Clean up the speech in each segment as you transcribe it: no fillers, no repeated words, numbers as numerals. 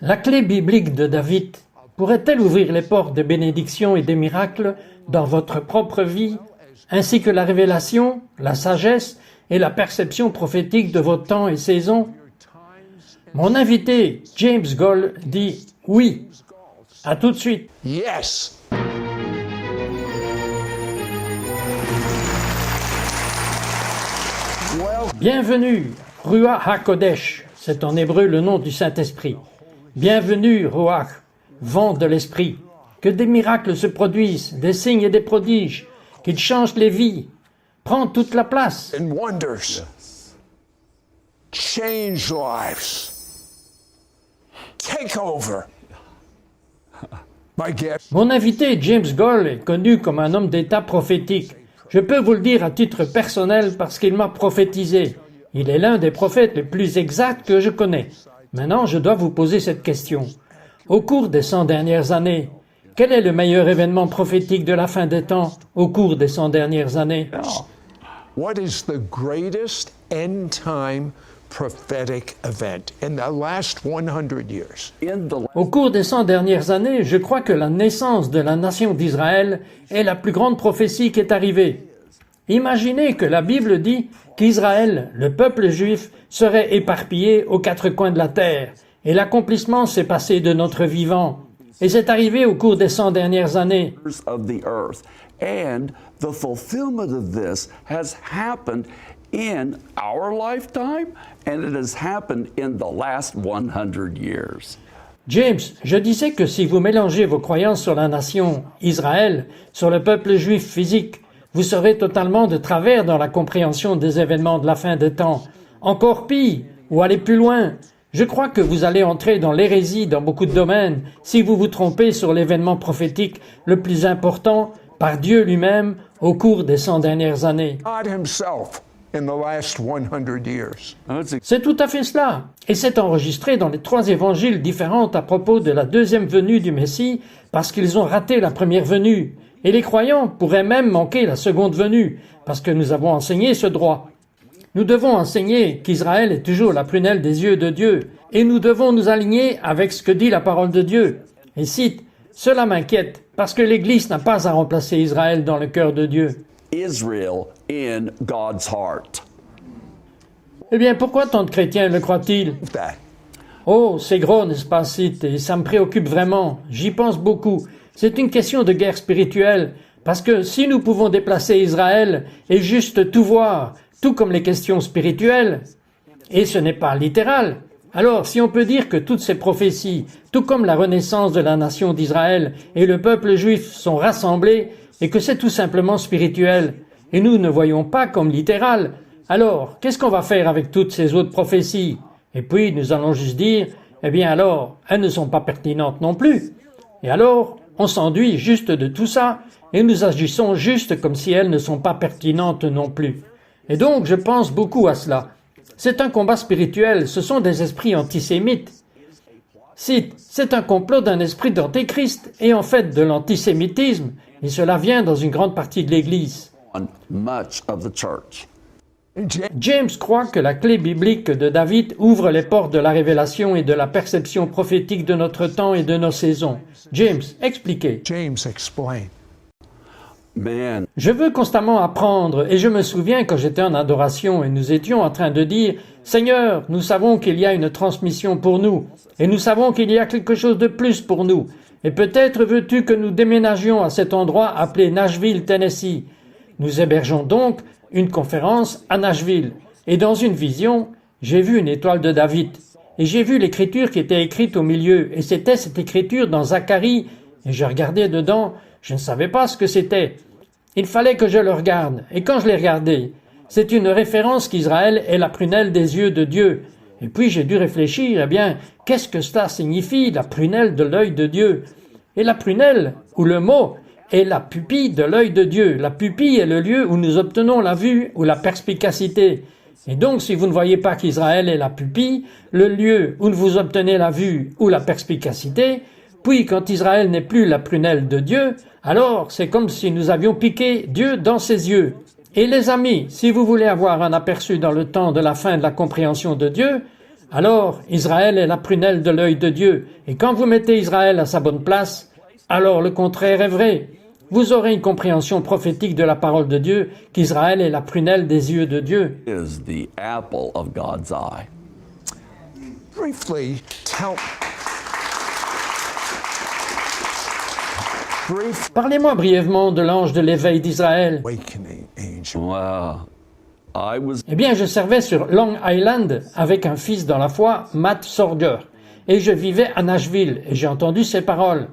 La clé biblique de David pourrait-elle ouvrir les portes des bénédictions et des miracles dans votre propre vie, ainsi que la révélation, la sagesse et la perception prophétique de vos temps et saisons? Mon invité, James Goll, dit oui. À tout de suite. Yes. Bienvenue, Ruach HaKodesh, c'est en hébreu le nom du Saint-Esprit. Bienvenue, Ruach, vent de l'Esprit. Que des miracles se produisent, des signes et des prodiges, qu'ils changent les vies. Prends toute la place. And wonders. Change lives. Take over. My guest. Mon invité, James Goll, est connu comme un homme d'État prophétique. Je peux vous le dire à titre personnel parce qu'il m'a prophétisé. Il est l'un des prophètes les plus exacts que je connais. Maintenant, je dois vous poser cette question. Au cours des 100 dernières années, quel est le meilleur événement prophétique de la fin des temps au cours des 100 dernières années? What is the greatest end time prophetic event in the last 100 years? Au cours des 100 dernières années, je crois que la naissance de la nation d'Israël est la plus grande prophétie qui est arrivée. Imaginez que la Bible dit qu'Israël, le peuple juif, serait éparpillé aux quatre coins de la terre, et l'accomplissement s'est passé de notre vivant. Et c'est arrivé au cours des 100 dernières années. Of the earth. And the fulfillment of this has happened in our lifetime, and it has happened in the last 100 years. James, je disais que si vous mélangez vos croyances sur la nation Israël, sur le peuple juif physique, vous serez totalement de travers dans la compréhension des événements de la fin des temps. Encore pire, ou aller plus loin, je crois que vous allez entrer dans l'hérésie dans beaucoup de domaines si vous vous trompez sur l'événement prophétique le plus important par Dieu lui-même au cours des 100 dernières années. God himself in the last 100 years. C'est tout à fait cela. Et c'est enregistré dans les 3 évangiles différents à propos de la deuxième venue du Messie parce qu'ils ont raté la première venue. Et les croyants pourraient même manquer la seconde venue parce que nous avons enseigné ce droit. Nous devons enseigner qu'Israël est toujours la prunelle des yeux de Dieu et nous devons nous aligner avec ce que dit la parole de Dieu. Et cite, « Cela m'inquiète parce que l'Église n'a pas à remplacer Israël dans le cœur de Dieu. » Israel in God's heart. Eh bien, pourquoi tant de chrétiens le croient-ils? That. Oh, c'est gros, n'est-ce pas, Cite, et ça me préoccupe vraiment. J'y pense beaucoup. C'est une question de guerre spirituelle, parce que si nous pouvons déplacer Israël et juste tout voir, tout comme les questions spirituelles, et ce n'est pas littéral, alors si on peut dire que toutes ces prophéties, tout comme la renaissance de la nation d'Israël et le peuple juif sont rassemblés, et que c'est tout simplement spirituel, et nous ne voyons pas comme littéral, alors qu'est-ce qu'on va faire avec toutes ces autres prophéties? Et puis nous allons juste dire, eh bien alors, elles ne sont pas pertinentes non plus. Et alors, on s'enduit juste de tout ça, et nous agissons juste comme si elles ne sont pas pertinentes non plus. Et donc, je pense beaucoup à cela. C'est un combat spirituel, ce sont des esprits antisémites. Cite, c'est un complot d'un esprit d'antéchrist, et en fait de l'antisémitisme, et cela vient dans une grande partie de l'Église. On much of the church. James croit que la clé biblique de David ouvre les portes de la révélation et de la perception prophétique de notre temps et de nos saisons. James, expliquez. James, explain. Man, Je veux constamment apprendre et je me souviens quand j'étais en adoration et nous étions en train de dire « Seigneur, nous savons qu'il y a une transmission pour nous et nous savons qu'il y a quelque chose de plus pour nous et peut-être veux-tu que nous déménagions à cet endroit appelé Nashville, Tennessee. » Nous hébergeons donc une conférence à Nashville et dans une vision, j'ai vu une étoile de David et j'ai vu l'écriture qui était écrite au milieu et c'était cette écriture dans Zacharie et je regardais dedans, je ne savais pas ce que c'était. Il fallait que je le regarde et quand je l'ai regardé, c'est une référence qu'Israël est la prunelle des yeux de Dieu. Et puis j'ai dû réfléchir, eh bien, qu'est-ce que cela signifie, la prunelle de l'œil de Dieu? Et la prunelle, ou le mot, est la pupille de l'œil de Dieu. La pupille est le lieu où nous obtenons la vue ou la perspicacité. Et donc, si vous ne voyez pas qu'Israël est la pupille, le lieu où vous obtenez la vue ou la perspicacité, puis quand Israël n'est plus la prunelle de Dieu, alors c'est comme si nous avions piqué Dieu dans ses yeux. Et les amis, si vous voulez avoir un aperçu dans le temps de la fin de la compréhension de Dieu, alors Israël est la prunelle de l'œil de Dieu. Et quand vous mettez Israël à sa bonne place, alors le contraire est vrai. Vous aurez une compréhension prophétique de la parole de Dieu qu'Israël est la prunelle des yeux de Dieu. Is the apple of God's eye. Briefly, Parlez-moi brièvement de l'ange de l'éveil d'Israël. awakening angel. Wow. I was Eh bien, je servais sur Long Island avec un fils dans la foi, Matt Sorger. Et je vivais à Nashville et j'ai entendu ces paroles.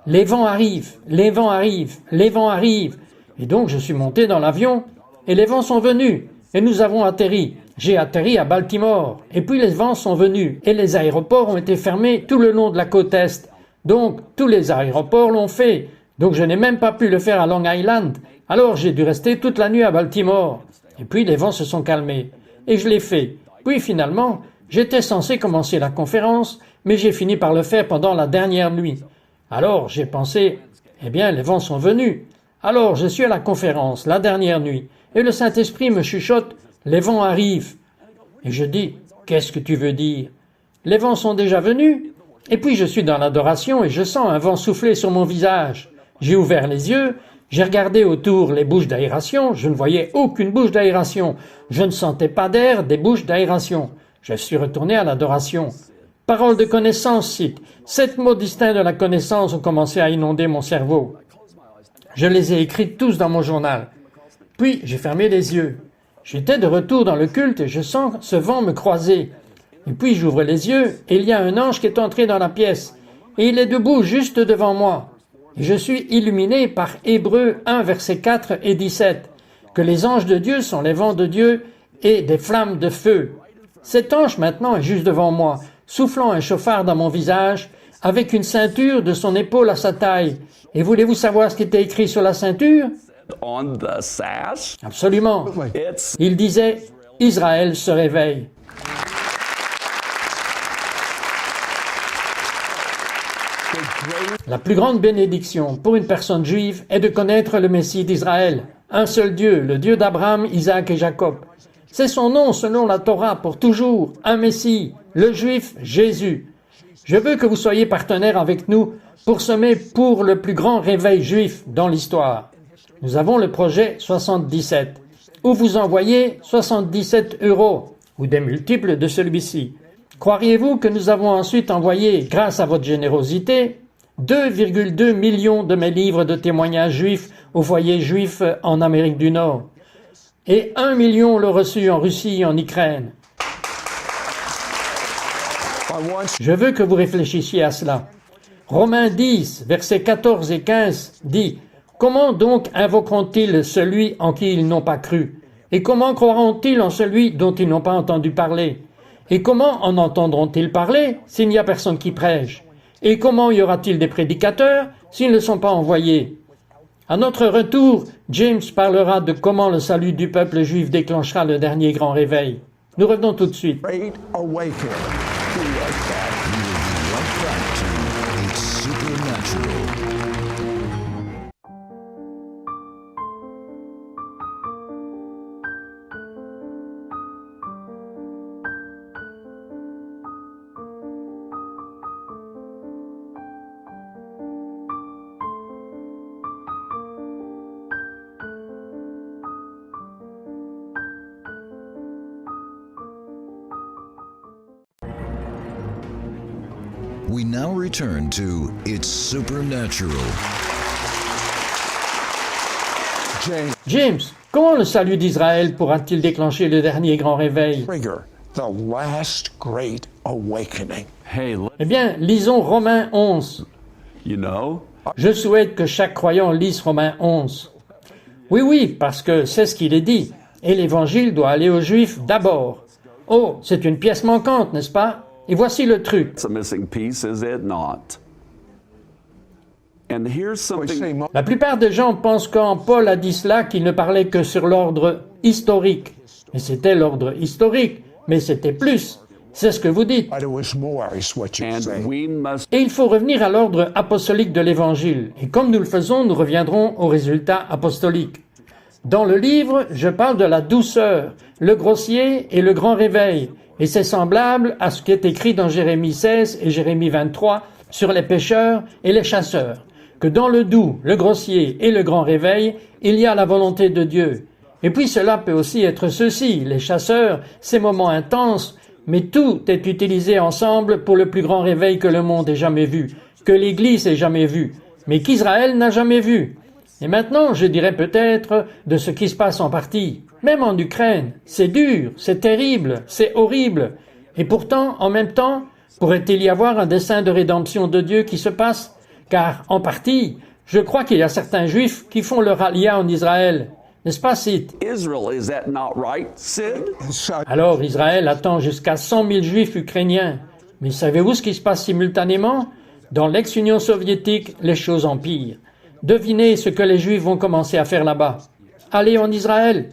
Les vents arrivent, les vents arrivent, les vents arrivent. Et donc je suis monté dans l'avion et les vents sont venus et nous avons atterri. J'ai atterri à Baltimore et puis les vents sont venus et les aéroports ont été fermés tout le long de la côte Est. Donc tous les aéroports l'ont fait. Donc je n'ai même pas pu le faire à Long Island. Alors j'ai dû rester toute la nuit à Baltimore. Et puis les vents se sont calmés. Et je l'ai fait. Puis finalement, j'étais censé commencer la conférence, mais j'ai fini par le faire pendant la dernière nuit. Alors j'ai pensé, eh bien les vents sont venus. Alors je suis à la conférence, la dernière nuit, et le Saint-Esprit me chuchote, les vents arrivent. Et je dis, qu'est-ce que tu veux dire? Les vents sont déjà venus? Et puis je suis dans l'adoration et je sens un vent souffler sur mon visage. J'ai ouvert les yeux, j'ai regardé autour les bouches d'aération, je ne voyais aucune bouche d'aération. Je ne sentais pas d'air des bouches d'aération. Je suis retourné à l'adoration. Parole de connaissance cite. 7 mots distincts de la connaissance ont commencé à inonder mon cerveau. Je les ai écrits tous dans mon journal. Puis j'ai fermé les yeux. J'étais de retour dans le culte et je sens ce vent me croiser. Et puis j'ouvre les yeux et il y a un ange qui est entré dans la pièce. Et il est debout juste devant moi. Et je suis illuminé par Hébreux 1, versets 4 et 17, que les anges de Dieu sont les vents de Dieu et des flammes de feu. Cet ange maintenant est juste devant moi, soufflant un chauffard dans mon visage, avec une ceinture de son épaule à sa taille. Et voulez-vous savoir ce qui était écrit sur la ceinture? on the sash. Absolument. It's Il disait, Israël se réveille. La plus grande bénédiction pour une personne juive est de connaître le Messie d'Israël. Un seul Dieu, le Dieu d'Abraham, Isaac et Jacob. C'est son nom selon la Torah pour toujours, un Messie, le Juif Jésus. Je veux que vous soyez partenaires avec nous pour semer pour le plus grand réveil juif dans l'histoire. Nous avons le projet 77, où vous envoyez 77 € ou des multiples de celui-ci. Croiriez-vous que nous avons ensuite envoyé, grâce à votre générosité, 2,2 millions de mes livres de témoignages juifs au foyer juif en Amérique du Nord, et 1 million le reçu en Russie et en Ukraine. Je veux que vous réfléchissiez à cela. Romains 10, versets 14 et 15 dit « Comment donc invoqueront-ils celui en qui ils n'ont pas cru? Et comment croiront-ils en celui dont ils n'ont pas entendu parler? Et comment en entendront-ils parler s'il n'y a personne qui prêche? Et comment y aura-t-il des prédicateurs s'ils ne sont pas envoyés? » À notre retour, James parlera de comment le salut du peuple juif déclenchera le dernier grand réveil. Nous revenons tout de suite. Great awakening. It's supernatural. We now return to It's Supernatural. James, comment le salut d'Israël pourra-t-il déclencher le dernier grand réveil? Trigger the last great awakening. hey, Eh bien, lisons Romains 11. you know, Je souhaite que chaque croyant lise Romains 11. Oui, parce que c'est ce qu'il est dit. Et l'évangile doit aller aux Juifs d'abord. Oh, c'est une pièce manquante, n'est-ce pas? Et voici le truc. it's a missing piece, is it not? And here's We say something. mo- La plupart des gens pensent quand Paul a dit cela qu'il ne parlait que sur l'ordre historique. Et c'était l'ordre historique, mais c'était plus. C'est ce que vous dites. but it was more, is what you And say. we must Et il faut revenir à l'ordre apostolique de l'Évangile. Et comme nous le faisons, nous reviendrons au résultat apostolique. Dans le livre, je parle de la douceur, le grossier et le grand réveil, et c'est semblable à ce qui est écrit dans Jérémie 16 et Jérémie 23 sur les pêcheurs et les chasseurs, que dans le doux, le grossier et le grand réveil, il y a la volonté de Dieu. Et puis cela peut aussi être ceci, les chasseurs, ces moments intenses, mais tout est utilisé ensemble pour le plus grand réveil que le monde ait jamais vu, que l'Église ait jamais vu, mais qu'Israël n'a jamais vu. Et maintenant, je dirais peut-être de ce qui se passe en partie, même en Ukraine. C'est dur, c'est terrible, c'est horrible. Et pourtant, en même temps, pourrait-il y avoir un dessein de rédemption de Dieu qui se passe? Car, en partie, je crois qu'il y a certains Juifs qui font leur alia en Israël. N'est-ce pas, Sid? Israel, is that not right, Sid? So, Alors Israël attend jusqu'à 100 000 Juifs ukrainiens. Mais savez-vous ce qui se passe simultanément? Dans l'ex-Union soviétique, les choses empirent. Devinez ce que les Juifs vont commencer à faire là-bas. Aller en Israël.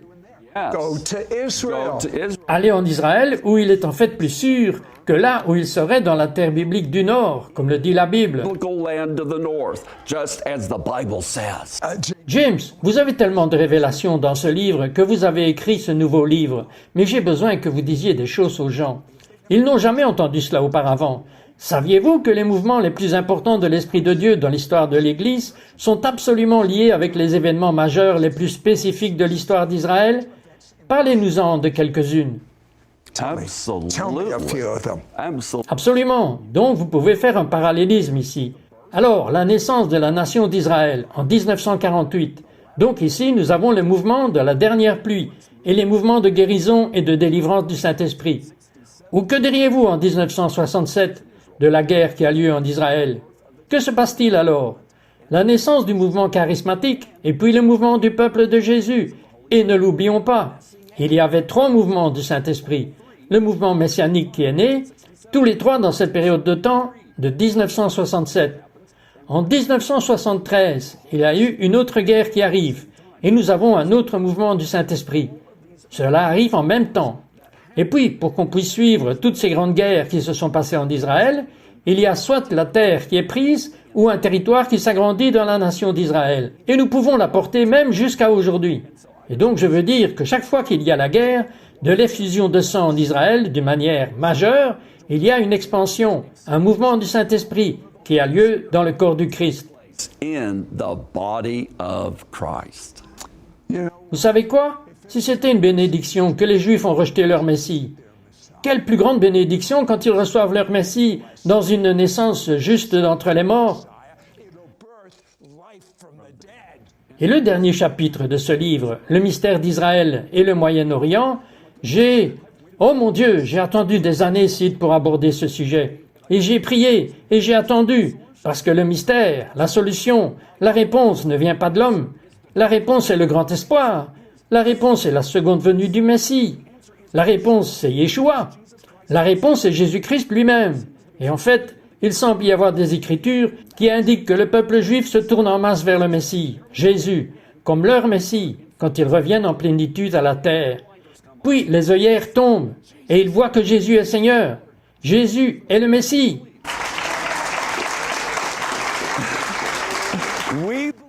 Yes. go to Israel. Go to Israel. Aller en Israël où il est en fait plus sûr que là où il serait dans la terre biblique du Nord, comme le dit la Bible. Biblical land to the north, just as the Bible says. James, vous avez tellement de révélations dans ce livre que vous avez écrit ce nouveau livre, mais j'ai besoin que vous disiez des choses aux gens. Ils n'ont jamais entendu cela auparavant. Saviez-vous que les mouvements les plus importants de l'Esprit de Dieu dans l'histoire de l'Église sont absolument liés avec les événements majeurs les plus spécifiques de l'histoire d'Israël? Parlez-nous-en de quelques-unes. Tell me a Absolutely. few of them. Absolutely. Absolument. Donc vous pouvez faire un parallélisme ici. Alors, la naissance de la nation d'Israël en 1948. Donc ici, nous avons le mouvement de la dernière pluie et les mouvements de guérison et de délivrance du Saint-Esprit. Ou que diriez-vous en 1967 de la guerre qui a lieu en Israël? Que se passe-t-il alors? La naissance du mouvement charismatique et puis le mouvement du peuple de Jésus. Et ne l'oublions pas, il y avait 3 mouvements du Saint-Esprit. Le mouvement messianique qui est né, tous les 3 dans cette période de temps de 1967. En 1973, il y a eu une autre guerre qui arrive et nous avons un autre mouvement du Saint-Esprit. Cela arrive en même temps. Et puis, pour qu'on puisse suivre toutes ces grandes guerres qui se sont passées en Israël, il y a soit la terre qui est prise ou un territoire qui s'agrandit dans la nation d'Israël. Et nous pouvons la porter même jusqu'à aujourd'hui. Et donc je veux dire que chaque fois qu'il y a la guerre, de l'effusion de sang en Israël d'une manière majeure, il y a une expansion, un mouvement du Saint-Esprit qui a lieu dans le corps du Christ. In the body of Christ. You know, Vous savez quoi? Si c'était une bénédiction que les Juifs ont rejeté leur Messie, quelle plus grande bénédiction quand ils reçoivent leur Messie dans une naissance juste d'entre les morts? it'll birth life from the dead. Et le dernier chapitre de ce livre, Le mystère d'Israël et le Moyen-Orient, oh mon Dieu, j'ai attendu des années, Sid, pour aborder ce sujet. Et j'ai prié, et j'ai attendu, parce que le mystère, la solution, la réponse ne vient pas de l'homme. La réponse est le grand espoir. La réponse est la seconde venue du Messie. La réponse, c'est Yeshua. La réponse est Jésus-Christ lui-même. Et en fait, il semble y avoir des écritures qui indiquent que le peuple juif se tourne en masse vers le Messie, Jésus, comme leur Messie, quand ils reviennent en plénitude à la terre. Puis les œillères tombent, et ils voient que Jésus est Seigneur. Jésus est le Messie.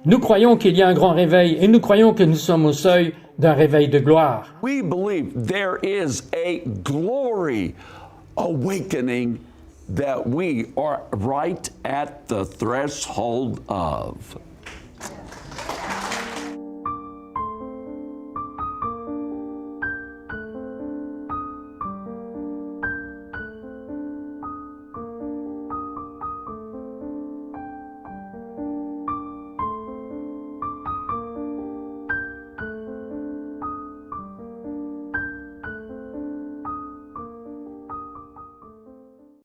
Nous croyons qu'il y a un grand réveil, et nous croyons que nous sommes au seuil d'un réveil de gloire. We believe there is a glory awakening that we are right at the threshold of.